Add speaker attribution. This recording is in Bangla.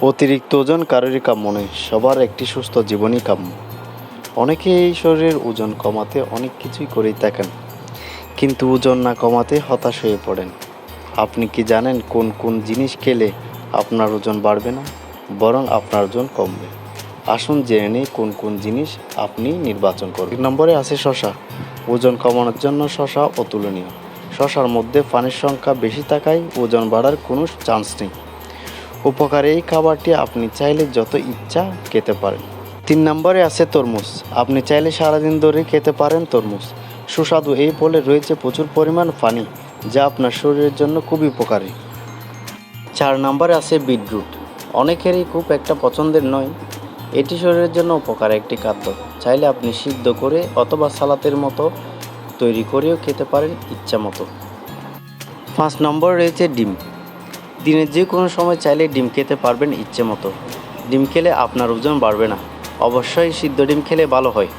Speaker 1: অতিরিক্ত ওজন কারোরই কাম্য নয়, সবার একটি সুস্থ জীবনই কাম্য। অনেকে এই শরীরের ওজন কমাতে অনেক কিছুই করেই থাকেন, কিন্তু ওজন না কমাতে হতাশ হয়ে পড়েন। আপনি কি জানেন কোন কোন জিনিস খেলে আপনার ওজন বাড়বে না, বরং আপনার ওজন কমবে? আসুন জেনে নিই কোন কোন জিনিস আপনি নির্বাচন করবেন। 1 নম্বরে আছে শসা। ওজন কমানোর জন্য শসা অতুলনীয়। শসার মধ্যে পানির সংখ্যা বেশি থাকায় ওজন বাড়ার কোনো চান্স নেই। উপকার এই খাবারটি আপনি চাইলে যত ইচ্ছা খেতে পারেন। 3 নম্বরে আছে তরমুজ। আপনি চাইলে সারাদিন ধরে খেতে পারেন তরমুজ। সুস্বাদু এই ফলে রয়েছে প্রচুর পরিমাণ পানি, যা আপনার শরীরের জন্য খুবই উপকারী। 4 নম্বরে আছে বিটরুট। অনেকেরই খুব একটা পছন্দের নয়, এটি শরীরের জন্য উপকারী একটি খাদ্য। চাইলে আপনি সিদ্ধ করে অথবা সালাতের মতো তৈরি করেও খেতে পারেন ইচ্ছা মতো। 5 নম্বরে রয়েছে ডিম। দিনের যে কোনো সময় চাইলে ডিম খেতে পারবেন ইচ্ছে মতো। ডিম খেলে আপনার ওজন বাড়বে না, অবশ্যই সিদ্ধ ডিম খেলে ভালো হয়।